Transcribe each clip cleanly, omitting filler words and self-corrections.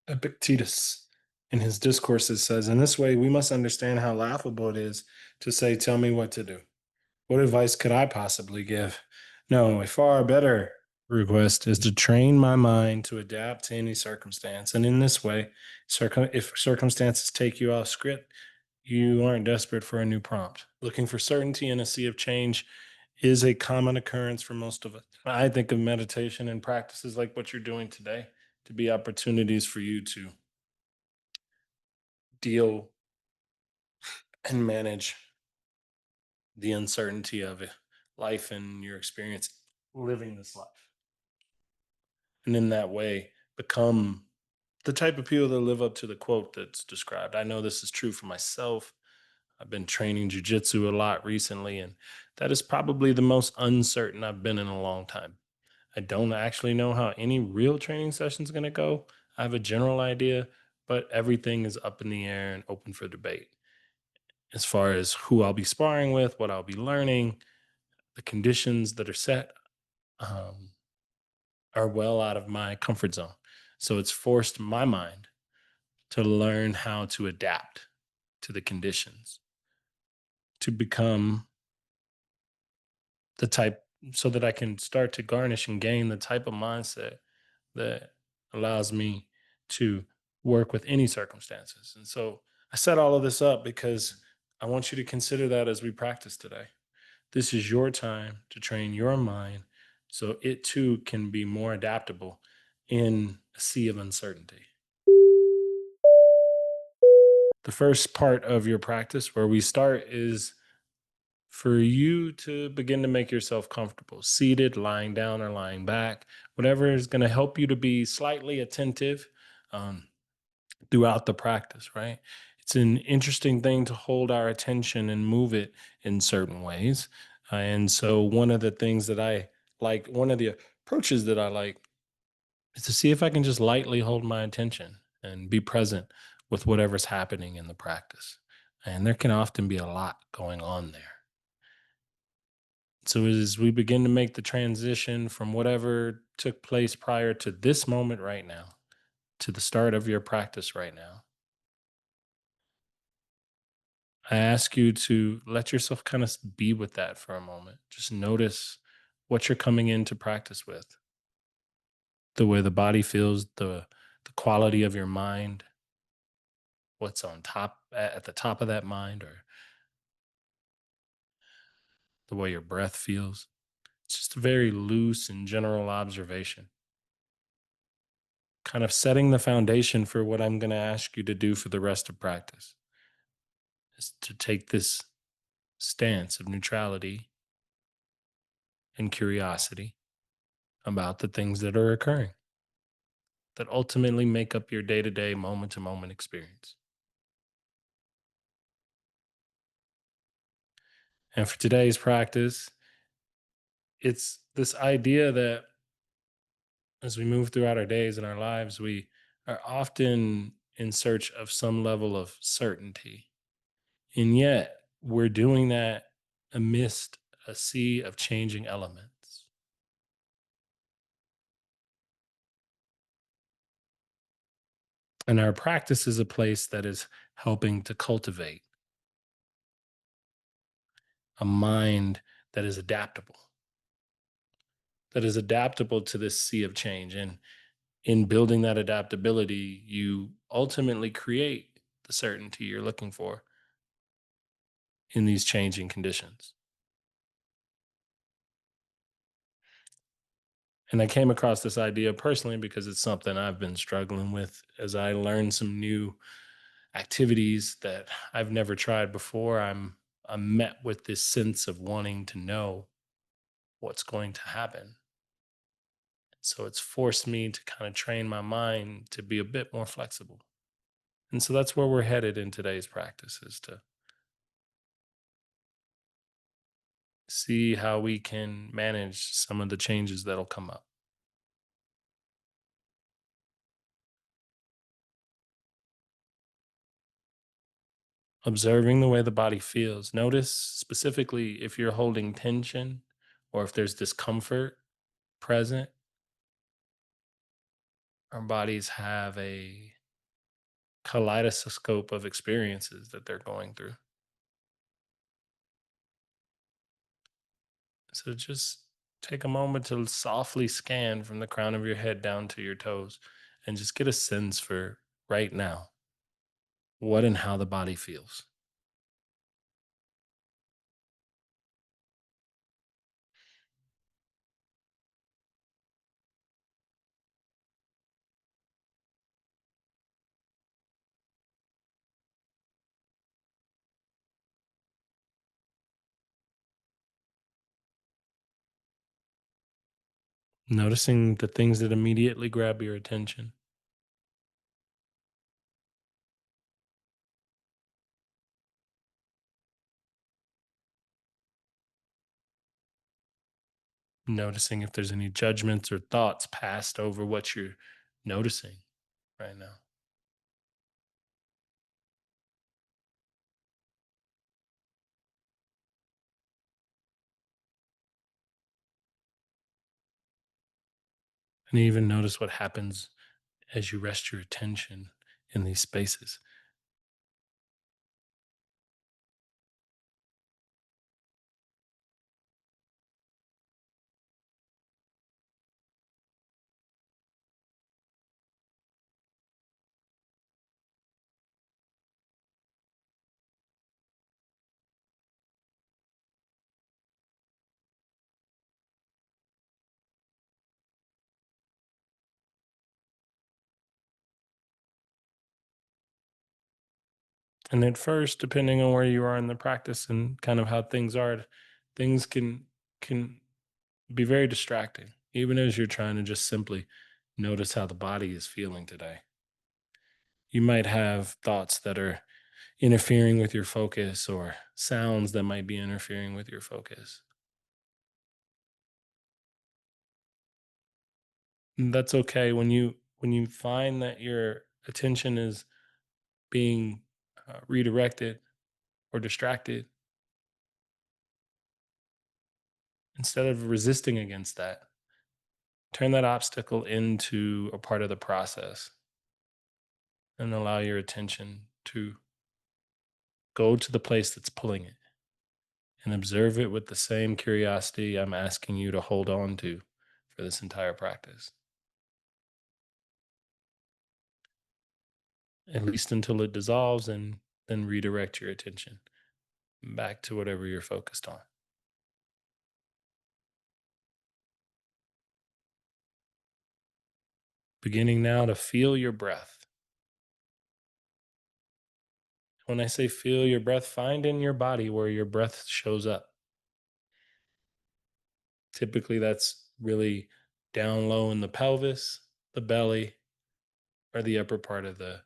Epictetus, in his discourses, says, "In this way, we must understand how laughable it is to say, 'Tell me what to do.' What advice could I possibly give? No, a far better request is to train my mind to adapt to any circumstance. And in this way, if circumstances take you off script, you aren't desperate for a new prompt. Looking for certainty in a sea of change is a common occurrence for most of us. I think of meditation and practices like what you're doing today to be opportunities for you to deal and manage the uncertainty of it, life and your experience living this life. And in that way, become the type of people that live up to the quote that's described. I know this is true for myself. I've been training jujitsu a lot recently, and that is probably the most uncertain I've been in a long time. I don't actually know how any real training session is going to go. I have a general idea, but everything is up in the air and open for debate as far as who I'll be sparring with, what I'll be learning, the conditions that are set. Um, are well out of my comfort zone. So it's forced my mind to learn how to adapt to the conditions, to become the type so that I can start to garnish and gain the type of mindset that allows me to work with any circumstances. And so I set all of this up because I want you to consider that as we practice today. This is your time to train your mind so it too can be more adaptable in a sea of uncertainty. The first part of your practice where we start is for you to begin to make yourself comfortable, seated, lying down, or lying back, whatever is going to help you to be slightly attentive um, throughout the practice, right? It's an interesting thing to hold our attention and move it in certain ways. And so, one of the things that I like, one of the approaches that I like is to see if I can just lightly hold my attention and be present with whatever's happening in the practice. And there can often be a lot going on there. So as we begin to make the transition from whatever took place prior to this moment right now, to the start of your practice right now, I ask you to let yourself kind of be with that for a moment. Just notice what you're coming into practice with, the way the body feels, the quality of your mind, what's on top at the top of that mind, or the way your breath feels. It's just a very loose and general observation, kind of setting the foundation for what I'm going to ask you to do for the rest of practice is to take this stance of neutrality and curiosity about the things that are occurring that ultimately make up your day to day, moment to moment experience. And for today's practice, it's this idea that as we move throughout our days and our lives, we are often in search of some level of certainty. And yet, we're doing that amidst a sea of changing elements. And our practice is a place that is helping to cultivate a mind that is adaptable to this sea of change. And in building that adaptability, you ultimately create the certainty you're looking for in these changing conditions. And I came across this idea personally because it's something I've been struggling with as I learn some new activities that I've never tried before. I'm met with this sense of wanting to know what's going to happen. So it's forced me to kind of train my mind to be a bit more flexible. And so that's where we're headed in today's practice is to see how we can manage some of the changes that'll come up. Observing the way the body feels. Notice specifically if you're holding tension or if there's discomfort present. Our bodies have a kaleidoscope of experiences that they're going through. So just take a moment to softly scan from the crown of your head down to your toes and just get a sense for right now what and how the body feels. Noticing the things that immediately grab your attention. Noticing if there's any judgments or thoughts passed over what you're noticing right now. And even notice what happens as you rest your attention in these spaces. And at first, depending on where you are in the practice and kind of how things are, things can be very distracting, even as you're trying to just simply notice how the body is feeling today. You might have thoughts that are interfering with your focus or sounds that might be interfering with your focus. And that's okay when you find that your attention is being redirected or distracted. Instead of resisting against that, turn that obstacle into a part of the process and allow your attention to go to the place that's pulling it and observe it with the same curiosity I'm asking you to hold on to for this entire practice, at least until it dissolves, and then redirect your attention back to whatever you're focused on. Beginning now to feel your breath. When I say feel your breath, find in your body where your breath shows up. Typically, that's really down low in the pelvis, the belly, or the upper part of the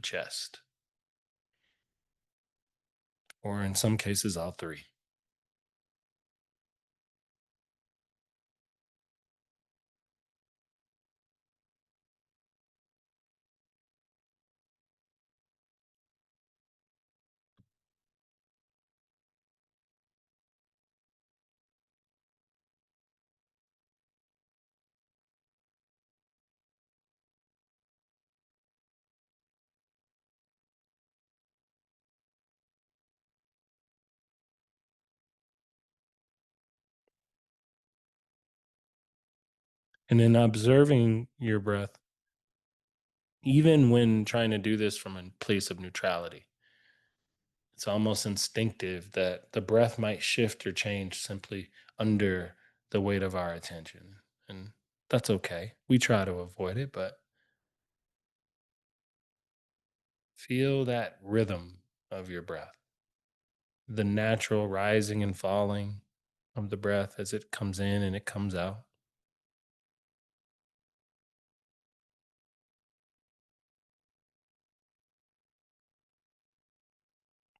chest, or in some cases, all three. And in observing your breath, even when trying to do this from a place of neutrality, it's almost instinctive that the breath might shift or change simply under the weight of our attention. And that's okay. We try to avoid it, but feel that rhythm of your breath, the natural rising and falling of the breath as it comes in and it comes out.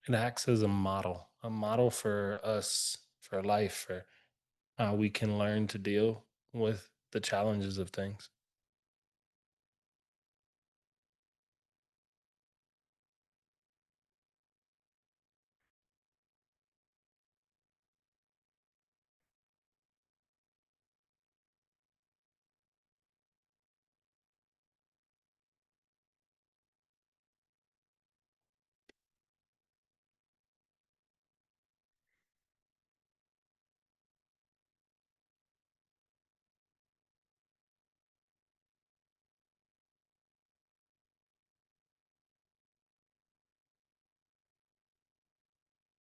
It acts as a model for us, for life, for how we can learn to deal with the challenges of things.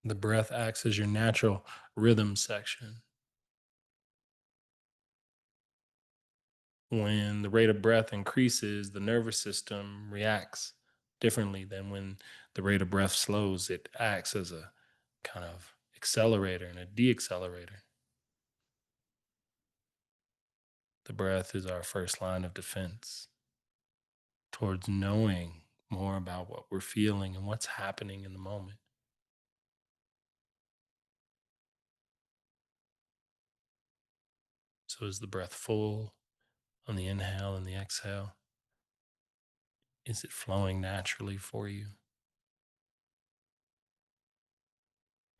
The breath acts as your natural rhythm section. When the rate of breath increases, the nervous system reacts differently than when the rate of breath slows. It acts as a kind of accelerator and a deaccelerator. The breath is our first line of defense towards knowing more about what we're feeling and what's happening in the moment. So, is the breath full on the inhale and the exhale? Is it flowing naturally for you?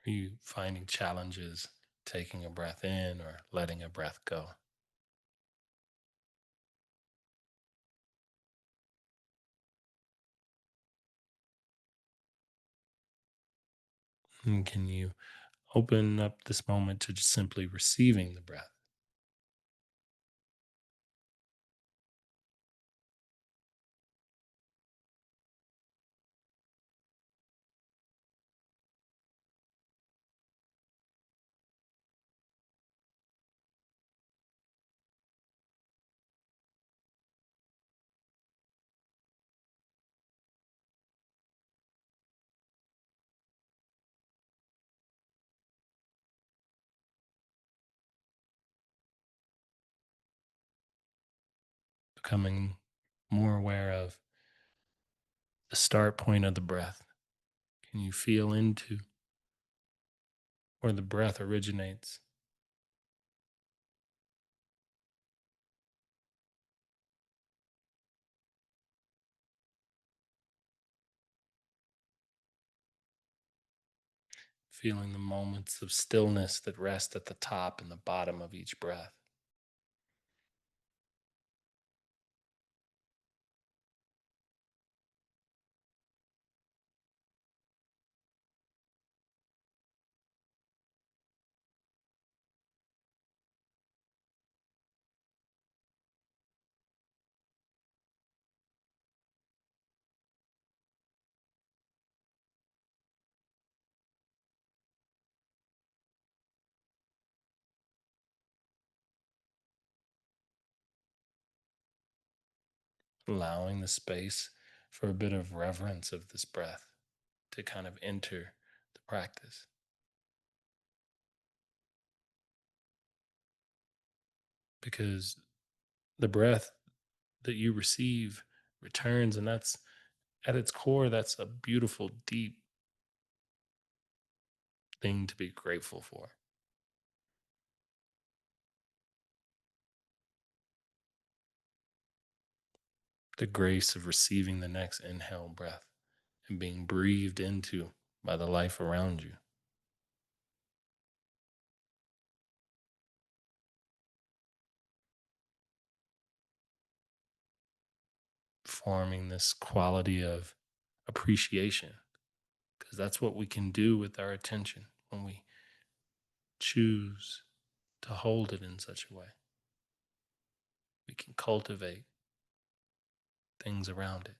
Are you finding challenges taking a breath in or letting a breath go? And can you open up this moment to just simply receiving the breath, becoming more aware of the start point of the breath? Can you feel into where the breath originates? Feeling the moments of stillness that rest at the top and the bottom of each breath. Allowing the space for a bit of reverence of this breath to kind of enter the practice. Because the breath that you receive returns, and that's at its core, that's a beautiful, deep thing to be grateful for. The grace of receiving the next inhale breath and being breathed into by the life around you, forming this quality of appreciation, because that's what we can do with our attention when we choose to hold it in such a way. We can cultivate things around it.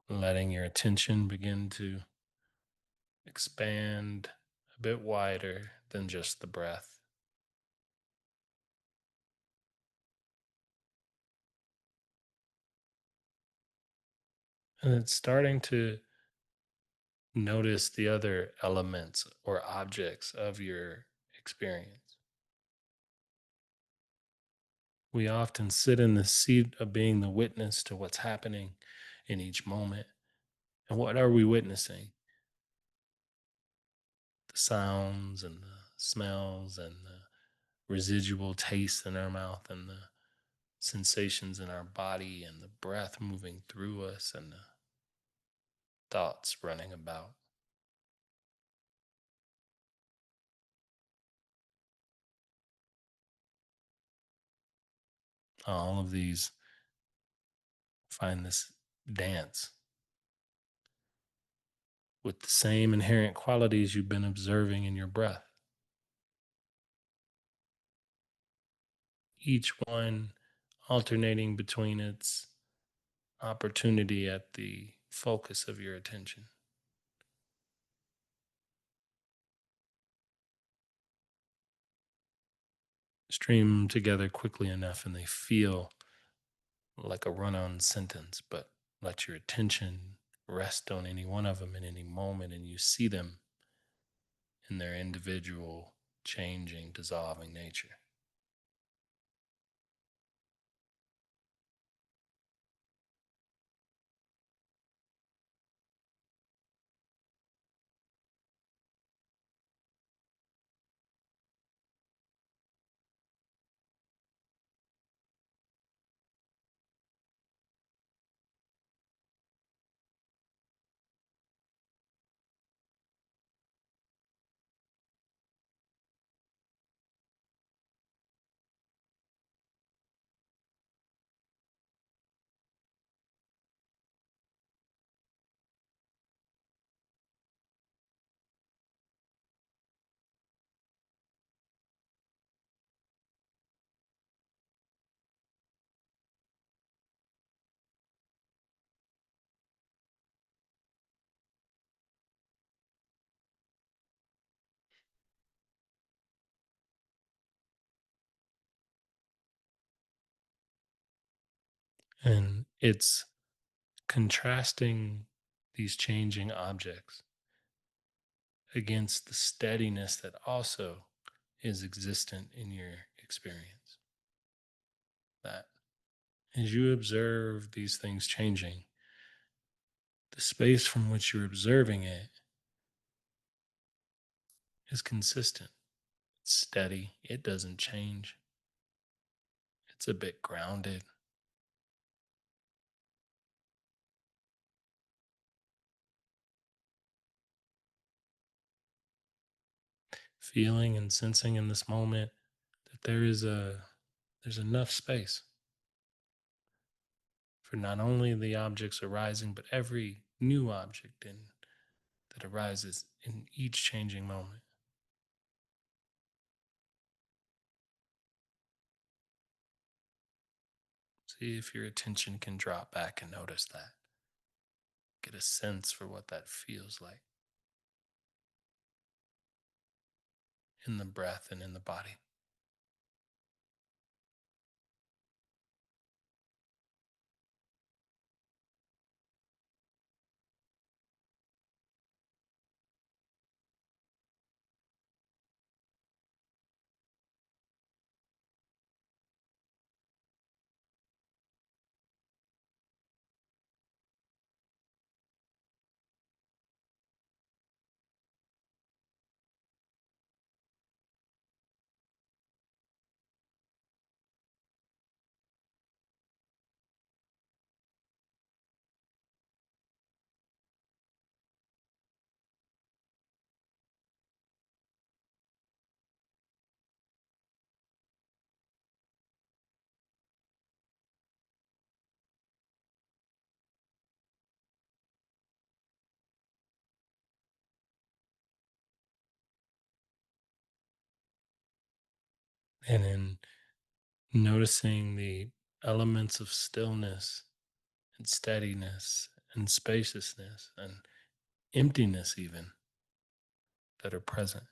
Letting your attention begin to expand a bit wider than just the breath. And it's starting to notice the other elements or objects of your experience. We often sit in the seat of being the witness to what's happening in each moment. And what are we witnessing? The sounds and the smells and the residual taste in our mouth and the sensations in our body and the breath moving through us and the thoughts running about. All of these find this dance with the same inherent qualities you've been observing in your breath, each one alternating between its opportunity at the focus of your attention. Stream together quickly enough and they feel like a run on sentence, but let your attention rest on any one of them in any moment and you see them in their individual, changing, dissolving nature. And it's contrasting these changing objects against the steadiness that also is existent in your experience. That as you observe these things changing, the space from which you're observing it is consistent, it's steady, it doesn't change, it's a bit grounded, feeling and sensing in this moment that there's enough space for not only the objects arising, but every new object that arises in each changing moment. See if your attention can drop back and notice that. Get a sense for what that feels like in the breath and in the body. And in noticing the elements of stillness and steadiness and spaciousness and emptiness, even that are present.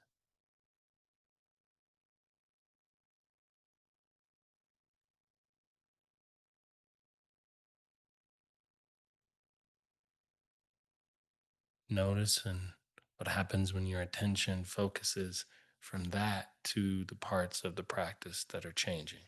Notice and what happens when your attention focuses from that to the parts of the practice that are changing.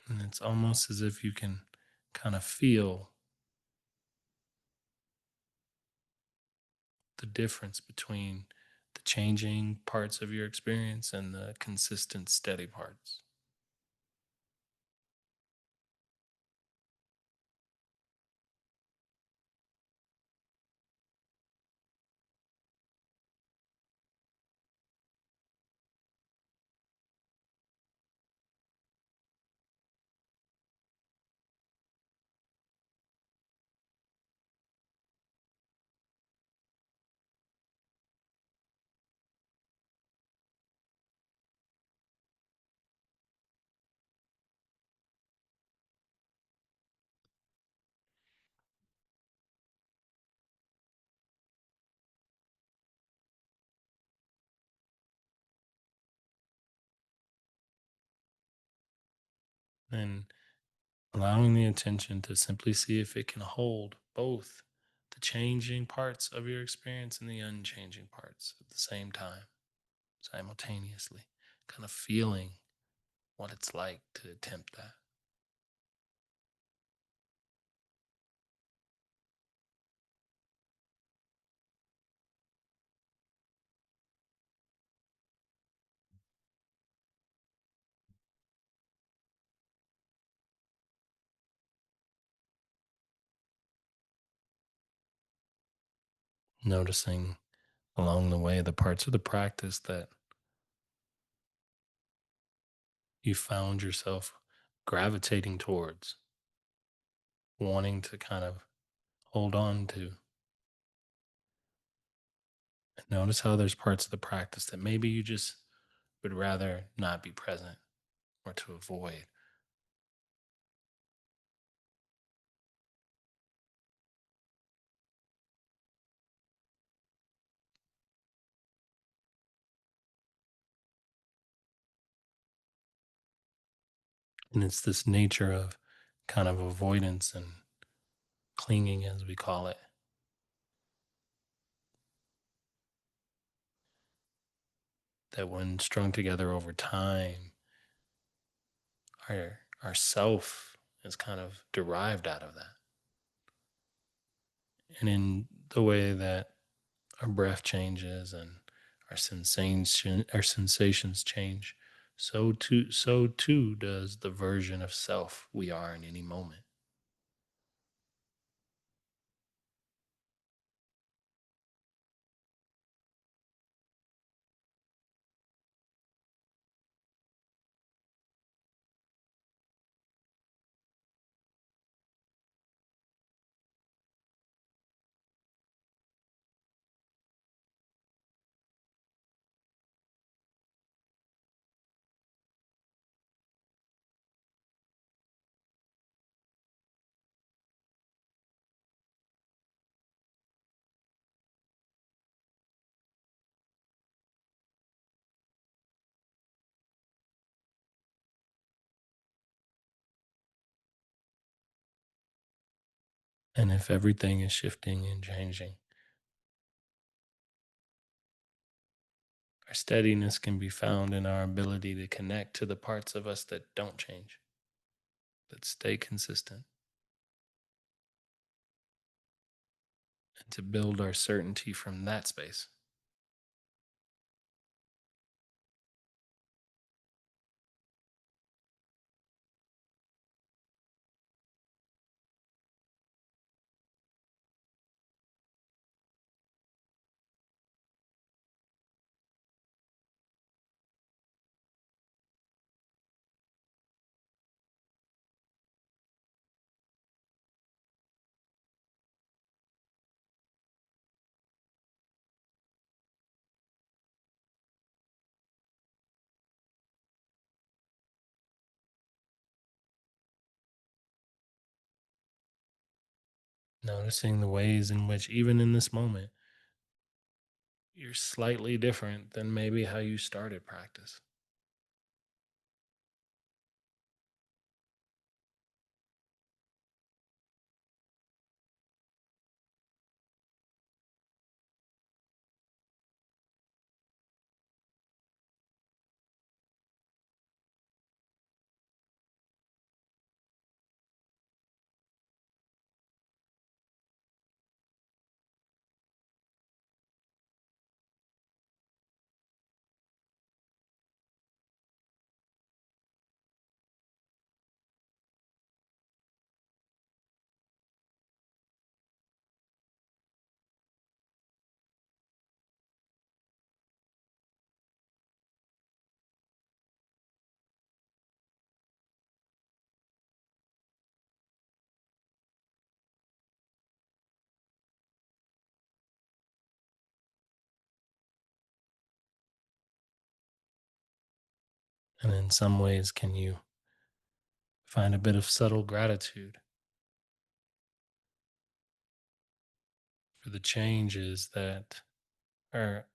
And it's almost as if you can kind of feel the difference between the changing parts of your experience and the consistent, steady parts. And allowing the attention to simply see if it can hold both the changing parts of your experience and the unchanging parts at the same time, simultaneously, kind of feeling what it's like to attempt that. Noticing along the way the parts of the practice that you found yourself gravitating towards, wanting to kind of hold on to. And notice how there's parts of the practice that maybe you just would rather not be present or to avoid. And it's this nature of kind of avoidance and clinging, as we call it, that when strung together over time, our self is kind of derived out of that. And in the way that our breath changes and our sensations change, so too does the version of self we are in any moment. And if everything is shifting and changing, our steadiness can be found in our ability to connect to the parts of us that don't change, that stay consistent, and to build our certainty from that space. Noticing the ways in which, even in this moment, you're slightly different than maybe how you started practice. And in some ways, can you find a bit of subtle gratitude for the changes that are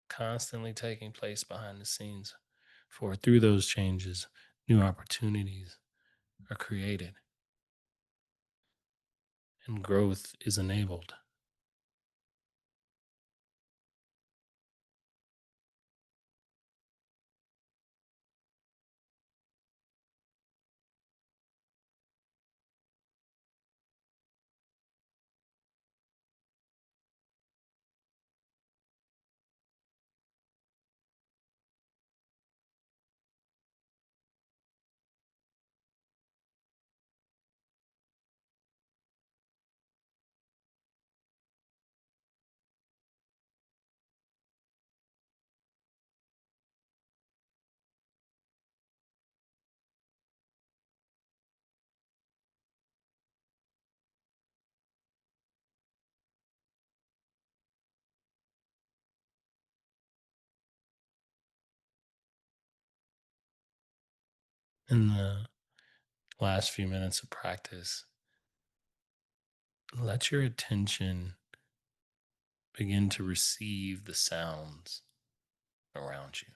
constantly taking place behind the scenes? For through those changes, new opportunities are created and growth is enabled. In the last few minutes of practice, let your attention begin to receive the sounds around you,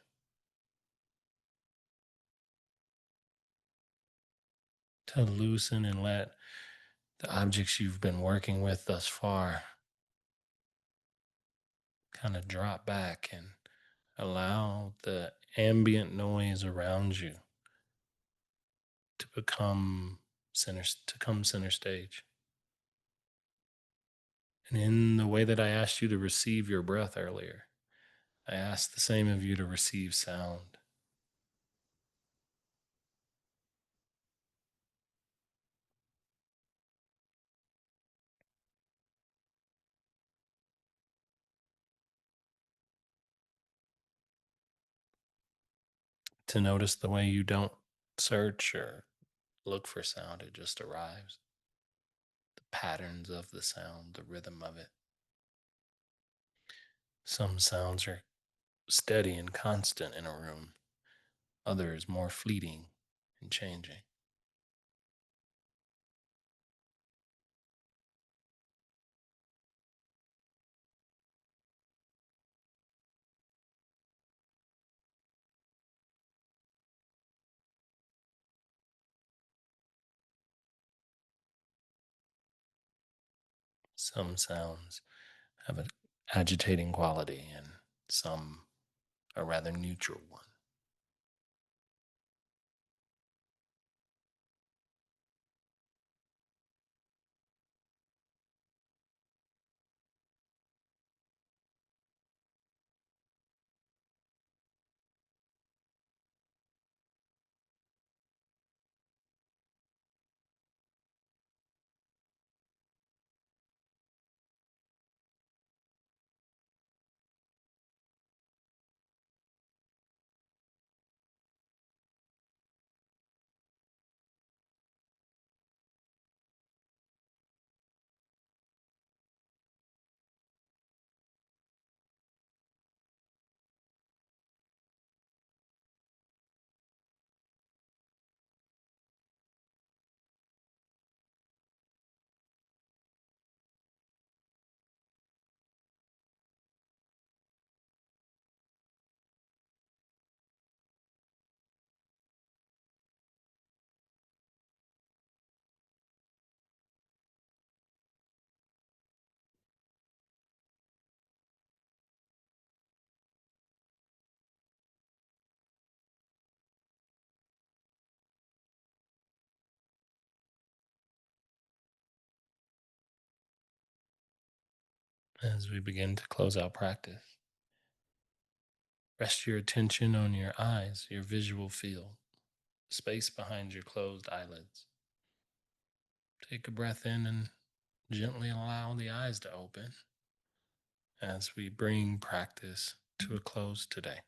to loosen and let the objects you've been working with thus far kind of drop back and allow the ambient noise around you to become center stage. And in the way that I asked you to receive your breath earlier, I ask the same of you to receive sound, to notice the way you don't search or look for sound, it just arrives. The patterns of the sound, the rhythm of it. Some sounds are steady and constant in a room, others more fleeting and changing. Some sounds have an agitating quality, and some a rather neutral one. As we begin to close out practice, rest your attention on your eyes, your visual field, the space behind your closed eyelids. Take a breath in and gently allow the eyes to open as we bring practice to a close today.